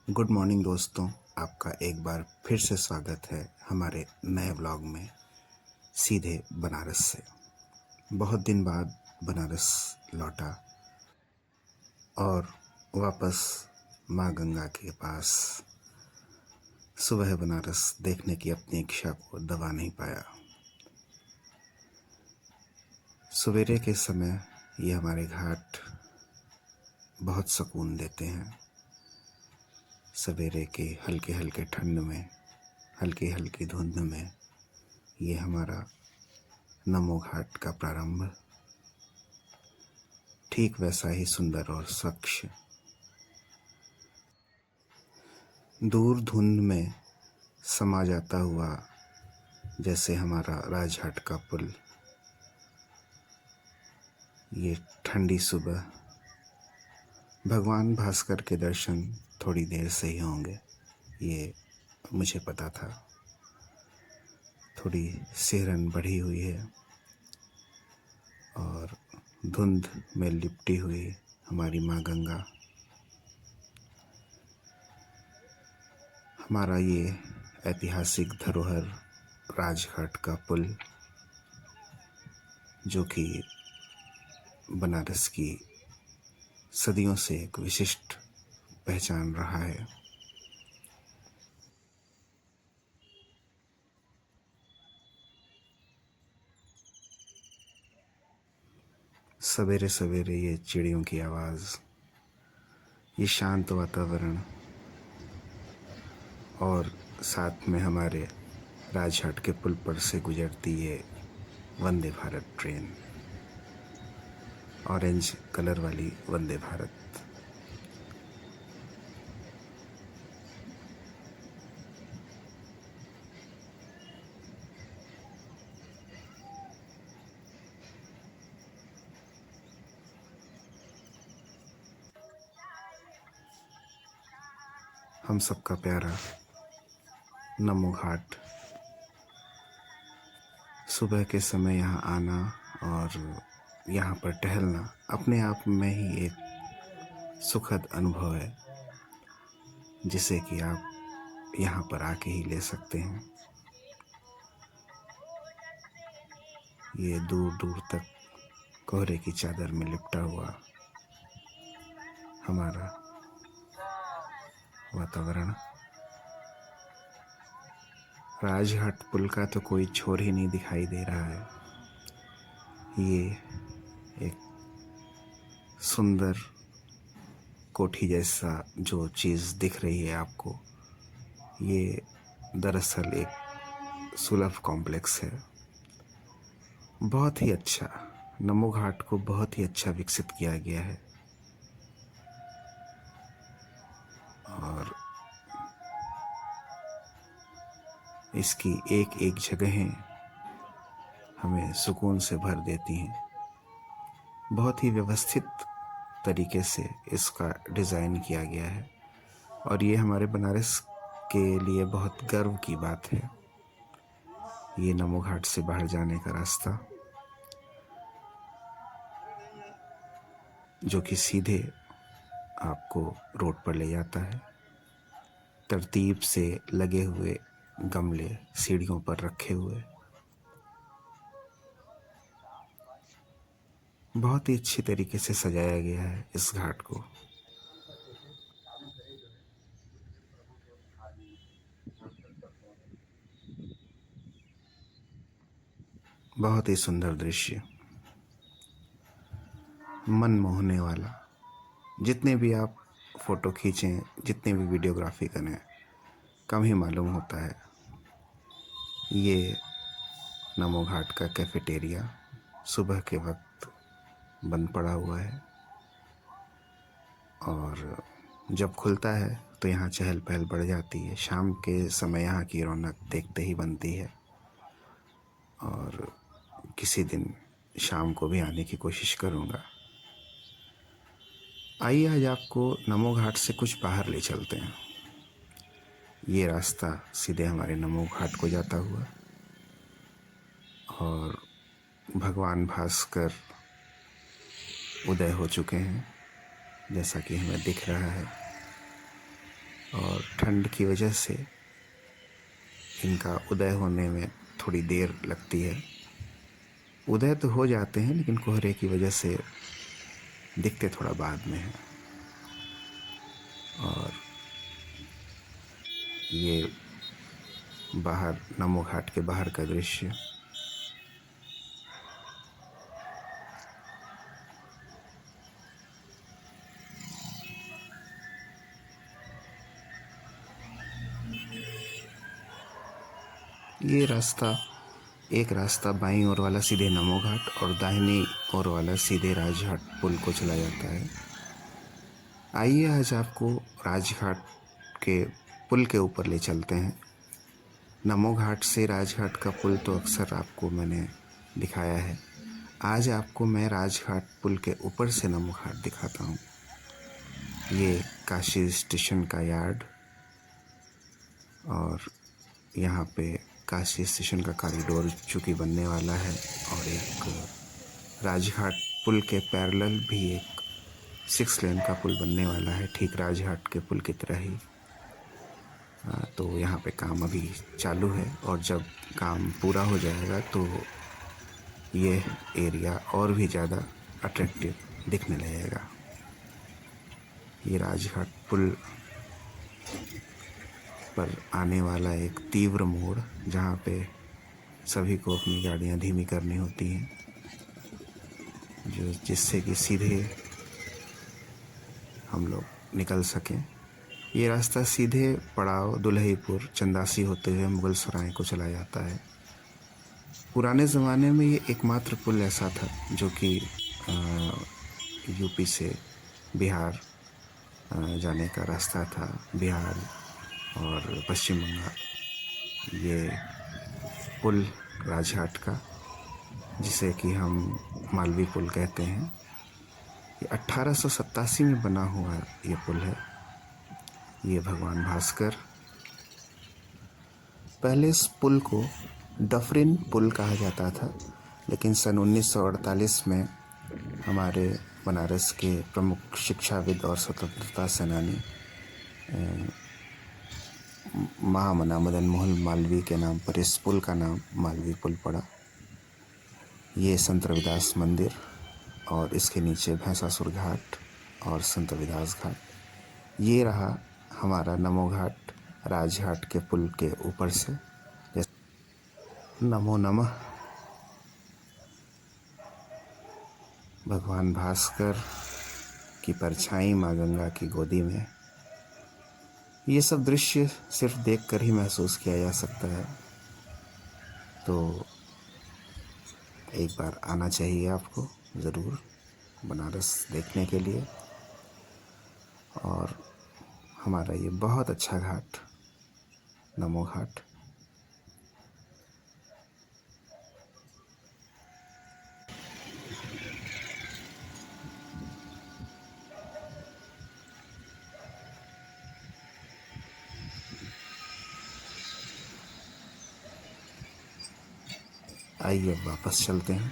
Good morning दोस्तों। आपका एक बार फिर से स्वागत है हमारे नए व्लॉग में सीधे बनारस से। बहुत दिन बाद बनारस लौटा और वापस माँ गंगा के पास सुबह बनारस देखने की अपनी इच्छा को दबा नहीं पाया। सवेरे के समय ये हमारे घाट बहुत सुकून देते हैं। सवेरे के हल्के हल्के ठंड में, हल्की हल्की धुंध में ये हमारा नमो घाट का प्रारंभ ठीक वैसा ही सुंदर और स्वच्छ। दूर धुंध में समा जाता हुआ जैसे हमारा राजघाट का पुल। ये ठंडी सुबह भगवान भास्कर के दर्शन थोड़ी देर से ही होंगे, ये मुझे पता था। थोड़ी सिहरन बढ़ी हुई है और धुंध में लिपटी हुई हमारी माँ गंगा। हमारा ये ऐतिहासिक धरोहर राजघाट का पुल, जो कि बनारस की सदियों से एक विशिष्ट पहचान रहा है। सवेरे सवेरे ये चिड़ियों की आवाज़, ये शांत वातावरण और साथ में हमारे राजघाट के पुल पर से गुजरती ये Vande Bharat train, orange colour वाली वंदे भारत। हम सबका प्यारा नमो घाट। सुबह के समय यहाँ आना और यहाँ पर टहलना अपने आप में ही एक सुखद अनुभव है, जिसे कि आप यहाँ पर आके ही ले सकते हैं। ये दूर दूर तक कोहरे की चादर में लिपटा हुआ हमारा वातावरण। राजघाट पुल का तो कोई छोर ही नहीं दिखाई दे रहा है। ये एक सुंदर कोठी जैसा जो चीज़ दिख रही है आपको, ये दरअसल एक सुलभ कॉम्प्लेक्स है। बहुत ही अच्छा, नमो घाट को बहुत ही अच्छा विकसित किया गया है और इसकी एक एक जगहें हमें सुकून से भर देती हैं। बहुत ही व्यवस्थित तरीके से इसका डिज़ाइन किया गया है और ये हमारे बनारस के लिए बहुत गर्व की बात है। ये नमो घाट से बाहर जाने का रास्ता, जो कि सीधे आपको रोड पर ले जाता है। तरतीब से लगे हुए गमले सीढ़ियों पर रखे हुए, बहुत ही अच्छी तरीके से सजाया गया है इस घाट को। बहुत ही सुंदर दृश्य, मन मोहने वाला। जितने भी आप फ़ोटो खींचें, जितने भी वीडियोग्राफी करें, कम ही मालूम होता है। ये नमो घाट का कैफेटेरिया सुबह के वक्त बंद पड़ा हुआ है और जब खुलता है तो यहाँ चहल पहल बढ़ जाती है। शाम के समय यहाँ की रौनक देखते ही बनती है और किसी दिन शाम को भी आने की कोशिश करूँगा। आइए आज आपको नमो घाट से कुछ बाहर ले चलते हैं। ये रास्ता सीधे हमारे नमो घाट को जाता हुआ और भगवान भास्कर उदय हो चुके हैं, जैसा कि हमें दिख रहा है। और ठंड की वजह से इनका उदय होने में थोड़ी देर लगती है। उदय तो हो जाते हैं लेकिन कोहरे की वजह से दिखते थोड़ा बाद में हैं। और ये बाहर नमो घाट के बाहर का दृश्य। ये रास्ता, एक रास्ता बाईं ओर वाला सीधे नमो घाट और दाहिनी ओर वाला सीधे राजघाट पुल को चला जाता है। आइए आज आपको राजघाट के पुल के ऊपर ले चलते हैं। नमो घाट से राजघाट का पुल तो अक्सर आपको मैंने दिखाया है। आज आपको मैं राजघाट पुल के ऊपर से नमो घाट दिखाता हूँ। ये काशी स्टेशन का यार्ड, और यहाँ पे काशी स्टेशन का कॉरिडोर चूँकि बनने वाला है, और एक राजघाट पुल के पैरेलल भी एक 6 लेन का पुल बनने वाला है, ठीक राजघाट के पुल की तरह ही। तो यहाँ पे काम अभी चालू है, और जब काम पूरा हो जाएगा तो ये एरिया और भी ज़्यादा अट्रैक्टिव दिखने लगेगा। ये राजघाट पुल पर आने वाला एक तीव्र मोड़, जहाँ पे सभी को अपनी गाड़ियाँ धीमी करनी होती हैं, जिससे कि सीधे हम लोग निकल सकें। ये रास्ता सीधे पड़ाव दुल्हिपुर चंदासी होते हुए मुगल सराय को चला जाता है। पुराने ज़माने में ये एकमात्र पुल ऐसा था जो कि यूपी से बिहार जाने का रास्ता था, बिहार और पश्चिम बंगाल। ये पुल राजघाट का, जिसे कि हम मालवी पुल कहते हैं, ये 1887 में बना हुआ ये पुल है। ये भगवान भास्कर, पहले इस पुल को डफरिन पुल कहा जाता था, लेकिन सन 1948 में हमारे बनारस के प्रमुख शिक्षाविद और स्वतंत्रता सेनानी महामना मदन मोहन मालवीय के नाम पर इस पुल का नाम मालवी पुल पड़ा। ये संत रविदास मंदिर, और इसके नीचे भैंसासुर घाट और संत रविदास घाट। ये रहा हमारा नमो घाट राजघाट के पुल के ऊपर से। नमो नमः। भगवान भास्कर की परछाई माँ गंगा की गोदी में, ये सब दृश्य सिर्फ देखकर ही महसूस किया जा सकता है। तो एक बार आना चाहिए आपको ज़रूर बनारस देखने के लिए। और हमारा ये बहुत अच्छा घाट नमो घाट। आइए अब वापस चलते हैं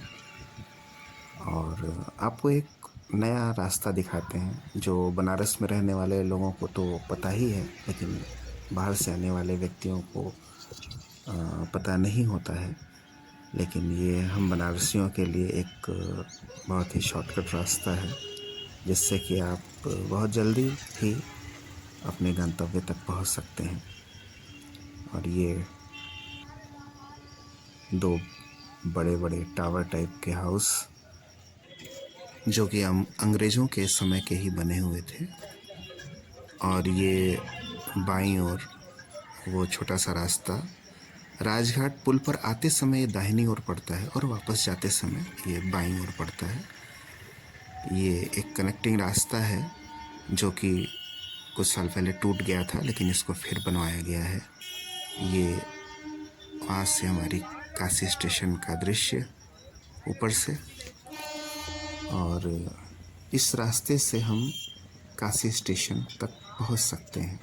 और आपको एक नया रास्ता दिखाते हैं जो बनारस में रहने वाले लोगों को तो पता ही है, लेकिन बाहर से आने वाले व्यक्तियों को पता नहीं होता है। लेकिन ये हम बनारसियों के लिए एक बहुत ही शॉर्टकट रास्ता है, जिससे कि आप बहुत जल्दी ही अपने गंतव्य तक पहुंच सकते हैं। और ये 2 बड़े बड़े टावर टाइप के हाउस, जो कि अंग्रेज़ों के समय के ही बने हुए थे। और ये बाईं ओर वो छोटा सा रास्ता राजघाट पुल पर आते समय ये दाहिनी ओर पड़ता है, और वापस जाते समय ये बाईं ओर पड़ता है। ये एक कनेक्टिंग रास्ता है जो कि कुछ साल पहले टूट गया था, लेकिन इसको फिर बनवाया गया है। ये वहाँ से हमारी काशी स्टेशन का दृश्य ऊपर से, और इस रास्ते से हम काशी स्टेशन तक पहुँच सकते हैं।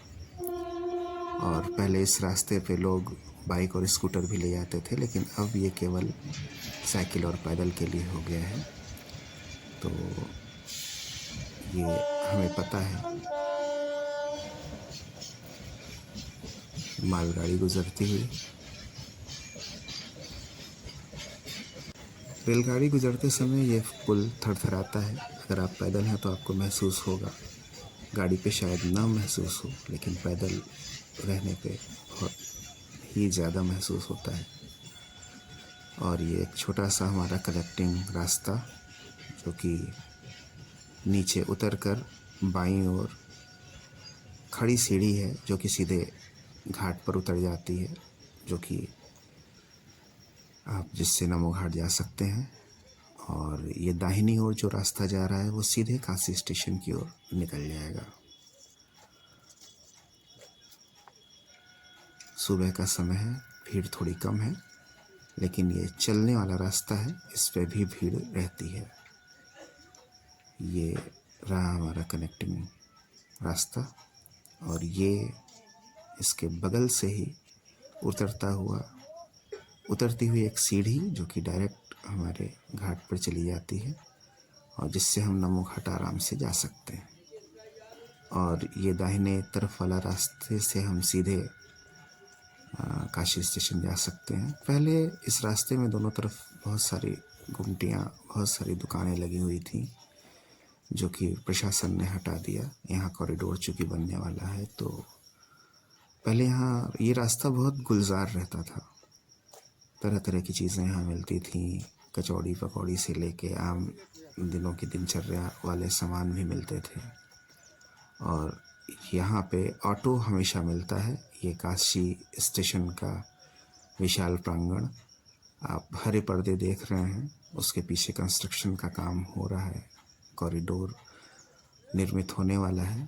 और पहले इस रास्ते पे लोग बाइक और स्कूटर भी ले जाते थे, लेकिन अब ये केवल साइकिल और पैदल के लिए हो गया है। तो ये हमें पता है मालगाड़ी गुजरती हुई। रेलगाड़ी गुजरते समय ये पुल थरथराता है। अगर आप पैदल हैं तो आपको महसूस होगा, गाड़ी पे शायद ना महसूस हो, लेकिन पैदल रहने पे बहुत ही ज़्यादा महसूस होता है। और ये एक छोटा सा हमारा कनेक्टिंग रास्ता, जो कि नीचे उतरकर बाईं ओर खड़ी सीढ़ी है जो कि सीधे घाट पर उतर जाती है, जो कि आप जिससे नमो घाट जा सकते हैं। और ये दाहिनी ओर जो रास्ता जा रहा है वो सीधे काशी स्टेशन की ओर निकल जाएगा। सुबह का समय है, भीड़ थोड़ी कम है, लेकिन ये चलने वाला रास्ता है, इस पे भी भीड़ रहती है। ये रहा हमारा कनेक्टिंग रास्ता, और ये इसके बगल से ही उतरती हुई एक सीढ़ी जो कि डायरेक्ट हमारे घाट पर चली जाती है, और जिससे हम नमो घाट आराम से जा सकते हैं। और ये दाहिने तरफ वाला रास्ते से हम सीधे काशी स्टेशन जा सकते हैं। पहले इस रास्ते में दोनों तरफ बहुत सारी गुमटियाँ, बहुत सारी दुकानें लगी हुई थी, जो कि प्रशासन ने हटा दिया। यहाँ कॉरिडोर चूँकि बनने वाला है, तो पहले यहाँ ये रास्ता बहुत गुलजार रहता था। तरह तरह की चीज़ें यहाँ मिलती थी, कचौड़ी पकौड़ी से लेके आम दिनों की दिनचर्या वाले सामान भी मिलते थे। और यहाँ पे ऑटो हमेशा मिलता है। ये काशी स्टेशन का विशाल प्रांगण, आप हरे पर्दे देख रहे हैं, उसके पीछे कंस्ट्रक्शन का काम हो रहा है, कॉरिडोर निर्मित होने वाला है।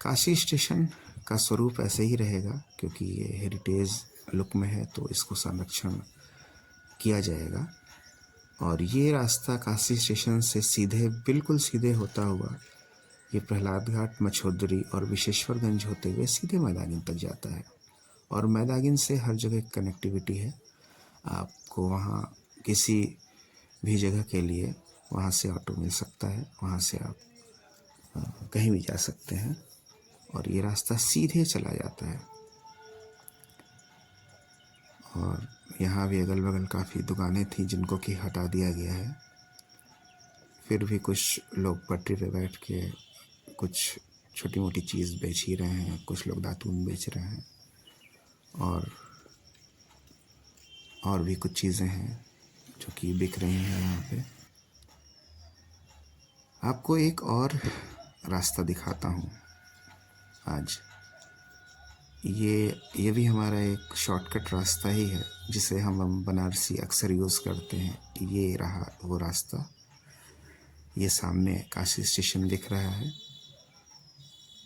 काशी स्टेशन का स्वरूप ऐसे ही रहेगा, क्योंकि ये हेरिटेज लुक में है, तो इसको संरक्षण किया जाएगा। और ये रास्ता काशी स्टेशन से बिल्कुल सीधे होता हुआ ये प्रहलाद घाट, मछोदरी और विशेश्वरगंज होते हुए सीधे मैदागिन तक जाता है। और मैदागिन से हर जगह कनेक्टिविटी है, आपको वहाँ किसी भी जगह के लिए वहाँ से ऑटो मिल सकता है, वहाँ से आप कहीं भी जा सकते हैं। और ये रास्ता सीधे चला जाता है। और यहाँ भी अगल बगल काफ़ी दुकानें थी जिनको कि हटा दिया गया है। फिर भी कुछ लोग पटरी पे बैठ के कुछ छोटी मोटी चीज़ बेच ही रहे हैं, कुछ लोग दातून बेच रहे हैं, और भी कुछ चीज़ें हैं जो कि बिक रही हैं यहाँ पे। आपको एक और रास्ता दिखाता हूँ आज। ये भी हमारा एक शॉर्टकट रास्ता ही है, जिसे हम बनारसी अक्सर यूज़ करते हैं। ये रहा वो रास्ता। ये सामने काशी स्टेशन दिख रहा है,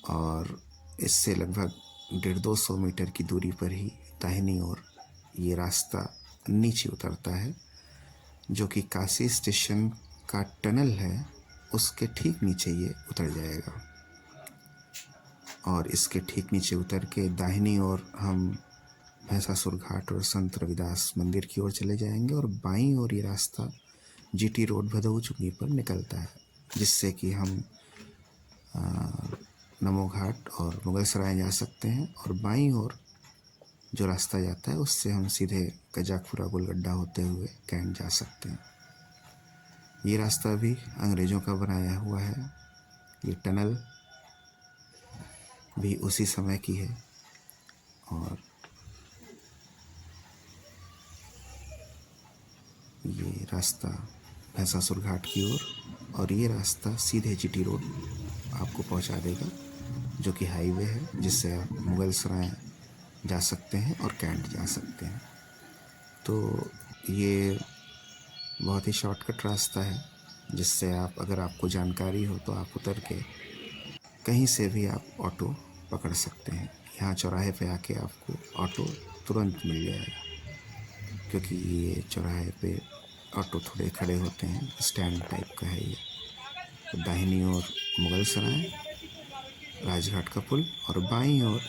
और इससे लगभग 150-200 मीटर की दूरी पर ही दाहिनी ओर ये रास्ता नीचे उतरता है, जो कि काशी स्टेशन का टनल है, उसके ठीक नीचे ये उतर जाएगा। और इसके ठीक नीचे उतर के दाहिनी ओर हम भैंसासुर घाट और संत रविदास मंदिर की ओर चले जाएंगे, और बाईं ओर ये रास्ता जीटी रोड भदोही चुंगी पर निकलता है, जिससे कि हम नमो घाट और मुगल सराय जा सकते हैं। और बाईं ओर जो रास्ता जाता है उससे हम सीधे कजाकपुरा गोलगड्ढा होते हुए कैंट जा सकते हैं। ये रास्ता भी अंग्रेज़ों का बनाया हुआ है। ये टनल भी उसी समय की है। और ये रास्ता भैंसासुर घाट की ओर, और ये रास्ता सीधे जीटी रोड आपको पहुंचा देगा, जो कि हाईवे है, जिससे आप मुगल सराय जा सकते हैं और कैंट जा सकते हैं। तो ये बहुत ही शॉर्टकट रास्ता है, जिससे अगर आपको जानकारी हो तो आप उतर के कहीं से भी आप ऑटो पकड़ सकते हैं। यहाँ चौराहे पे आके आपको ऑटो तुरंत मिल जाएगा, क्योंकि ये चौराहे पे ऑटो थोड़े खड़े होते हैं, स्टैंड टाइप का है ये। तो दाहिनी ओर मुगल सराय, राजघाट का पुल, और बाईं ओर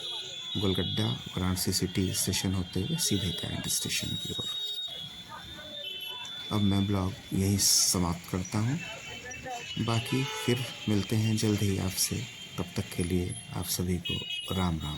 गोलगड्ढा वाराणसी सिटी स्टेशन होते हुए सीधे कैंट स्टेशन की ओर। अब मैं ब्लॉग यही समाप्त करता हूँ। बाकी फिर मिलते हैं जल्द ही आपसे। तब तक के लिए आप सभी को राम राम।